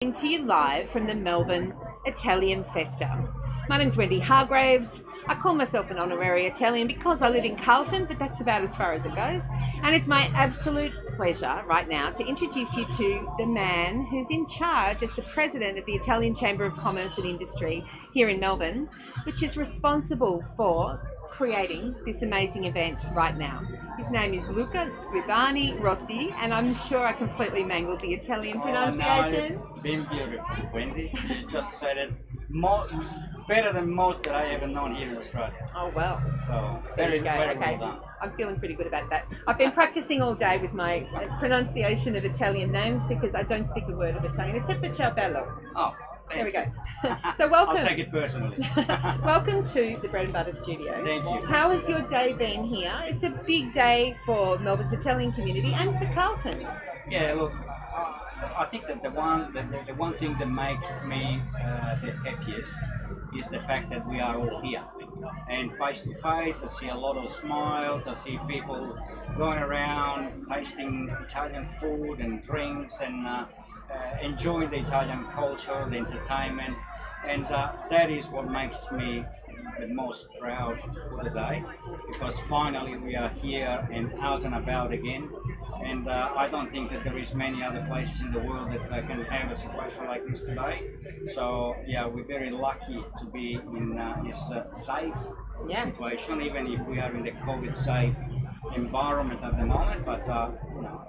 To you live from the Melbourne Italian Festa. My name's Wendy Hargreaves. I call myself an honorary Italian because I live in Carlton, but that's about as far as it goes. And it's my absolute pleasure right now to introduce you to the man who's in charge as the president of the Italian Chamber of Commerce and Industry here in Melbourne, which is responsible for creating this amazing event right now. His name is Luca Scribani Rossi, and I'm sure I completely mangled the Italian pronunciation. No, it's been beautiful, Wendy. You just said it better than most that I ever known here in Australia. Oh well. So Very well okay. done. I'm feeling pretty good about that. I've been practicing all day with my pronunciation of Italian names because I don't speak a word of Italian except for ciao bello. Oh. There we go. So welcome. I'll take it personally. Welcome to the Bread and Butter Studio. Thank you. How has your day been here? It's a big day for Melbourne's Italian community and for Carlton. Yeah, look, I think that the one thing that makes me the happiest is the fact that we are all here. And face to face, I see a lot of smiles, I see people going around tasting Italian food and drinks and enjoying the Italian culture, the entertainment, and that is what makes me the most proud for the day, because finally we are here and out and about again, and I don't think that there is many other places in the world that can have a situation like this today. So yeah, we're very lucky to be in this safe situation, even if we are in the COVID safe environment at the moment, but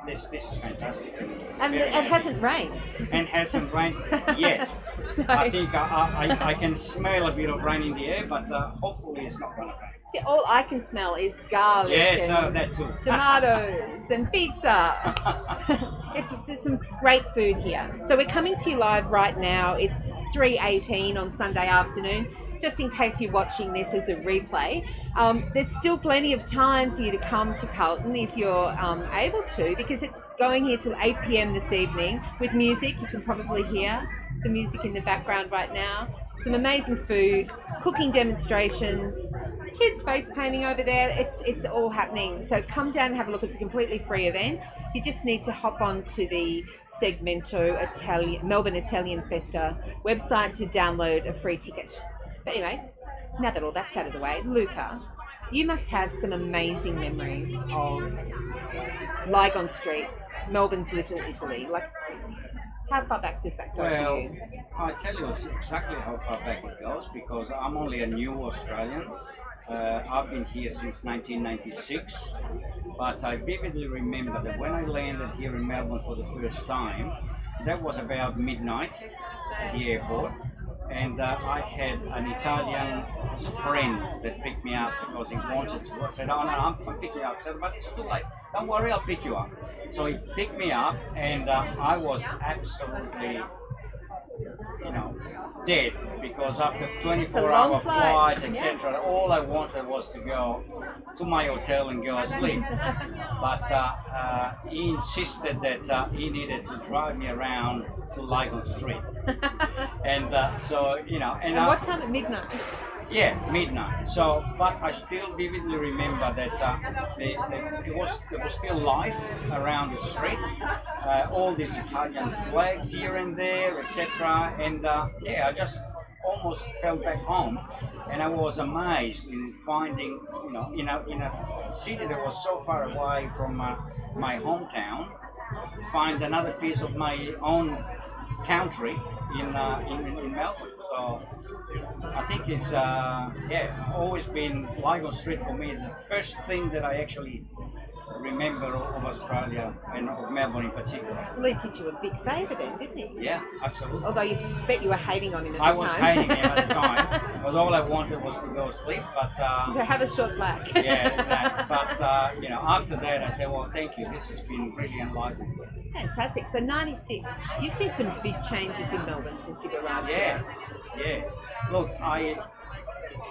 this is fantastic. And it hasn't rained. And hasn't rained yet. No. I think I can smell a bit of rain in the air, but hopefully it's not going to rain. See, all I can smell is garlic and that too. tomatoes and pizza. It's some great food here. So we're coming to you live right now. It's 3:18 on Sunday afternoon. Just in case you're watching this as a replay, there's still plenty of time for you to come to Carlton if you're able to, because it's going here till 8 p.m. this evening with music. You can probably hear some music in the background right now. Some amazing food, cooking demonstrations, kids face painting over there. It's all happening. So come down and have a look. It's a completely free event. You just need to hop on to the Segmento Melbourne Italian Festa website to download a free ticket. But anyway, now that all that's out of the way, Luca, you must have some amazing memories of Lygon Street, Melbourne's Little Italy. Like, how far back does that go for you? I tell you exactly how far back it goes, because I'm only a new Australian. I've been here since 1996, but I vividly remember that when I landed here in Melbourne for the first time, that was about midnight at the airport. And I had an Italian friend that picked me up because he wanted to. I said, "Oh no, I'm picking you up." I said, "But it's too late. Don't worry, I'll pick you up." So he picked me up, and I was absolutely, dead, because after 24-hour flights, etc., all I wanted was to go to my hotel and go asleep. But he insisted that he needed to drive me around to Lygon Street. And and what time at midnight? Yeah, midnight. So, but I still vividly remember that there was still life around the street, all these Italian flags here and there, etc. And I just almost fell back home, and I was amazed in finding, in a city that was so far away from my hometown, find another piece of my own country in Melbourne. So I think it's always been Lygon Street for me is the first thing that I actually remember of Australia and of Melbourne in particular. Well, he did you a big favour then, didn't he? Yeah, absolutely. Although you bet you were hating on him at the I time. was hating him at the time, because all I wanted was to go sleep. But so have a short black. But after that I said, well, thank you. This has been really enlightening. Fantastic. So 96, you've seen some big changes in Melbourne since you've arrived here. Yeah. Look,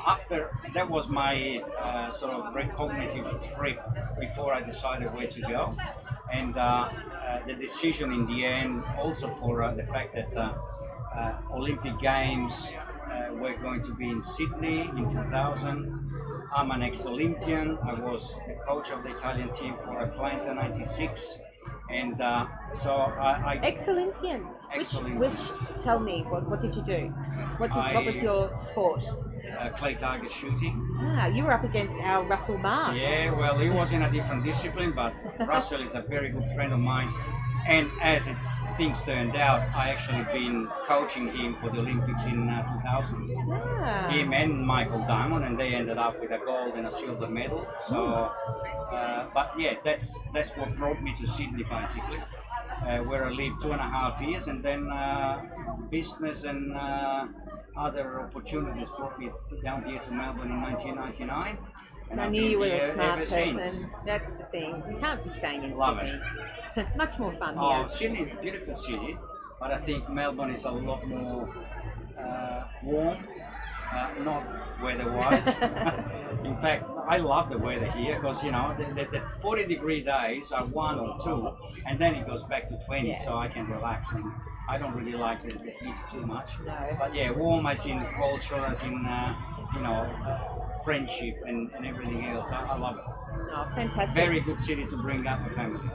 after that was my sort of recognitive trip before I decided where to go, and the decision in the end also for the fact that Olympic Games were going to be in Sydney in 2000. I'm an ex-Olympian. I was the coach of the Italian team for Atlanta '96. And so I ex-Olympian. Excellent. Tell me, what did you do? What was your sport? Clay target shooting. Ah, you were up against our Russell Mark. Yeah, well, he was in a different discipline, but Russell is a very good friend of mine. And things turned out, I actually been coaching him for the Olympics in 2000. Ah. Him and Michael Diamond, and they ended up with a gold and a silver medal. So, but yeah, that's what brought me to Sydney basically, where I lived 2.5 years, and then business and other opportunities brought me down here to Melbourne in 1999. So I knew you were a smart person. Since. That's the thing. You can't be staying in Love Sydney. Much more fun Oh, here. Sydney is a beautiful city, but I think Melbourne is a lot more warm, not weather-wise. In fact, I love the weather here because, you know, the 40-degree days are 1 or 2, and then it goes back to 20, so I can relax. And I don't really like the heat too much. No. But yeah, warm as in culture, as in, you know, friendship and everything else. I love it. Oh, fantastic. Very good city to bring up a family.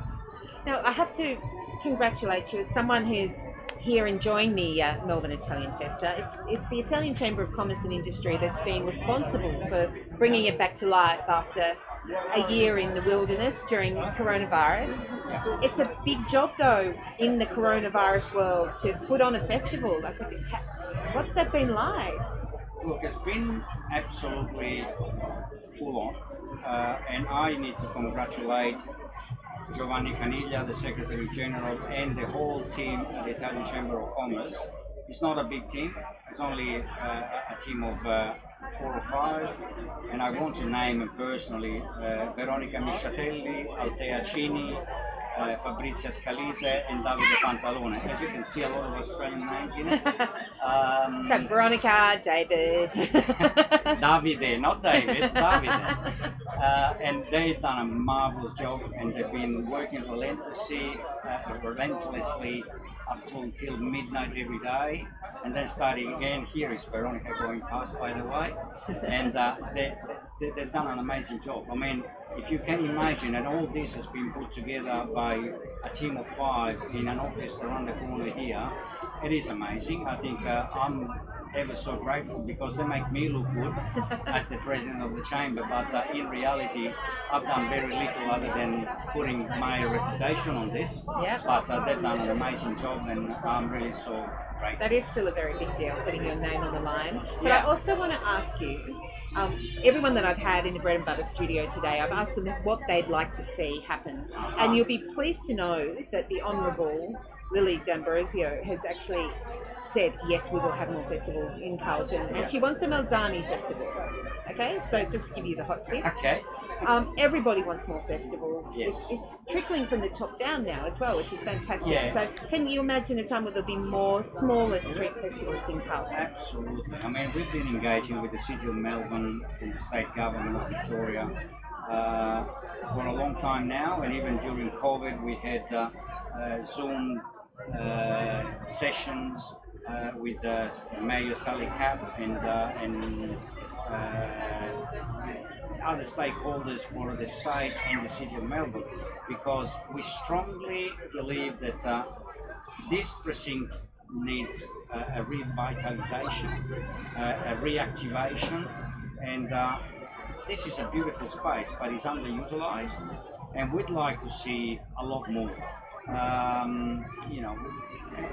Now, I have to congratulate you as someone who's here enjoying the Melbourne Italian Festa. It's the Italian Chamber of Commerce and Industry that's been responsible for bringing it back to life after a year in the wilderness during coronavirus. It's a big job, though, in the coronavirus world to put on a festival. Like, what's that been like? Look, it's been absolutely full on, and I need to congratulate Giovanni Caniglia, the Secretary General, and the whole team at the Italian Chamber of Commerce. It's not a big team, it's only a team of 4 or 5, and I want to name them personally: Veronica Misciatelli, Altea Cini, Fabrizia Scalise, and Davide Pantalone. As you can see, a lot of Australian names in it. Veronica, David. Davide, not David, Davide. And they've done a marvelous job, and they've been working relentlessly up till midnight every day, and then starting again. Here is Veronica going past, by the way, and they've done an amazing job. I mean, if you can imagine, and all this has been put together by a team of 5 in an office around the corner here, it is amazing. I think I'm ever so grateful because they make me look good as the president of the chamber, but in reality I've done very little other than putting my reputation on this. Yep. But they've done an amazing job, and I'm really so grateful. That is still a very big deal, putting your name on the line. But Yeah. I also want to ask you, everyone that I've had in the Bread and Butter studio today, I've asked them what they'd like to see happen. And you'll be pleased to know that the Honourable Lily D'Ambrosio has actually said, yes, we will have more festivals in Carlton. And she wants a Malzani festival. Okay, so just to give you the hot tip. Okay. Everybody wants more festivals. Yes. It's trickling from the top down now as well, which is fantastic. Yeah. So can you imagine a time where there'll be more smaller street festivals in Carlton? Absolutely. I mean, we've been engaging with the City of Melbourne and the State Government of Victoria for a long time now, and even during COVID we had Zoom sessions with Mayor Sally Capp and other stakeholders for the state and the City of Melbourne, because we strongly believe that this precinct needs a revitalization, a reactivation, and this is a beautiful space, but it's underutilized, and we'd like to see a lot more. You know,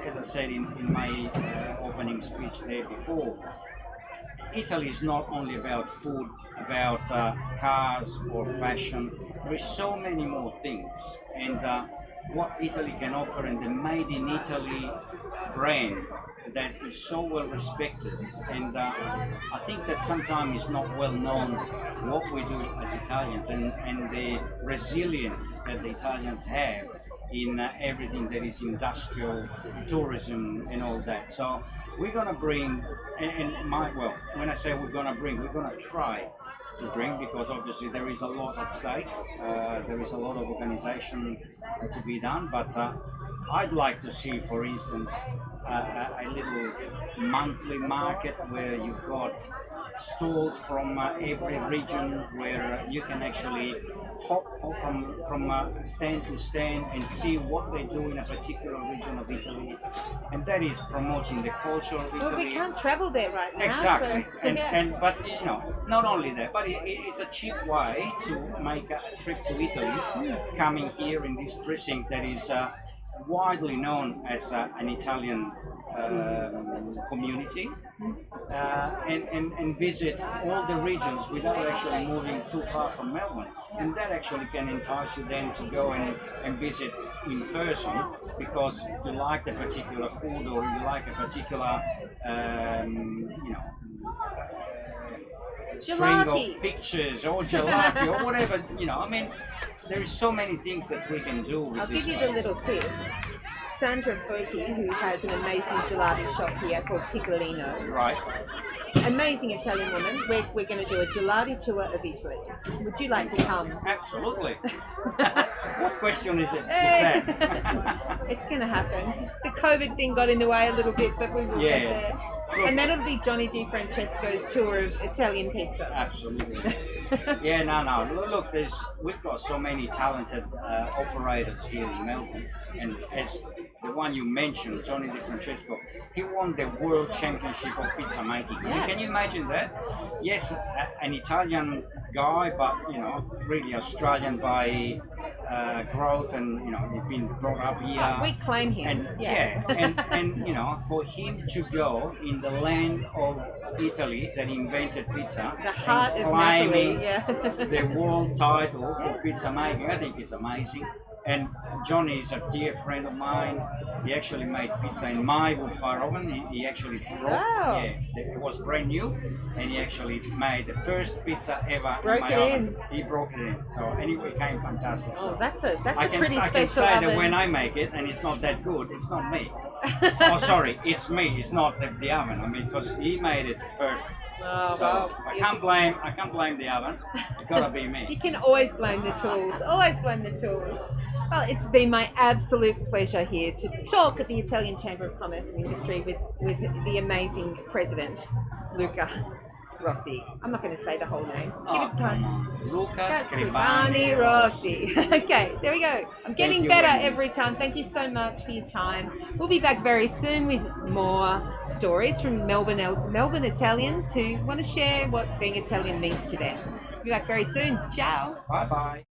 as I said in my opening speech there before, Italy is not only about food, about cars or fashion. There is so many more things, and what Italy can offer, and the Made in Italy brand that is so well respected, and I think that sometimes it's not well known what we do as Italians, and the resilience that the Italians have in everything that is industrial, tourism and all that. So we're going to bring, when I say we're going to try to bring, because obviously there is a lot at stake, there is a lot of organization to be done, but I'd like to see, for instance, a little monthly market where you've got stalls from every region where you can actually hop from stand to stand and see what they do in a particular region of Italy, and that is promoting the culture of Italy. Well, we can't travel there right now. Exactly, So, but you know, not only that, but it's a cheap way to make a trip to Italy, coming here in this precinct that is widely known as an Italian community, and visit all the regions without actually moving too far from Melbourne, and that actually can entice you then to go and visit in person because you like the particular food or you like a particular you know, string of pictures or gelati or whatever, you know. I mean, there is so many things that we can do with I'll this give you place. the little tip. Sandra Foti, who has an amazing gelati shop here called Piccolino. Right. Amazing Italian woman. We're going to do a gelati tour of Italy. Would you like to come? Absolutely. What question is it? Is that? It's going to happen. The COVID thing got in the way a little bit, but we will get there. Look, And that'll be Johnny DiFrancesco's tour of Italian pizza. absolutely. Yeah, no. Look, we've got so many talented operators here in Melbourne, and as the one you mentioned, Johnny DiFrancesco, he won the World Championship of Pizza Making. Yeah. Can you imagine that? Yes, an Italian guy, but you know, really Australian by growth, and you know, he's been brought up here. We claim him. And and you know, for him to go in the land of Italy that invented pizza, The heart and of Napoli, claiming yeah. the world title for pizza making, I think is amazing. And Johnny is a dear friend of mine. He actually made pizza in my wood fire oven. He actually broke. Wow. Yeah, it was brand new, and he actually made the first pizza ever Broke in my it oven. in. He broke it in, so and it became fantastic. Oh, So that's a I pretty can special say oven. that when I make it and it's not that good, it's not me. Oh, sorry, it's me. It's not the oven. I mean, because he made it perfect. Oh, So well, I can't blame the oven. It's gotta be You me. can always blame the tools. Always blame the tools. Well, it's been my absolute pleasure here to talk at the Italian Chamber of Commerce and Industry with the amazing president, Luca Rossi. I'm not going to say the whole name. Give it time. Luca That's Scribani Scribani Rossi. Okay, there we go. I'm getting you, better Wendy. every time. Thank you so much for your time. We'll be back very soon with more stories from Melbourne Italians who want to share what being Italian means to them. We'll be back very soon. Ciao. Bye bye.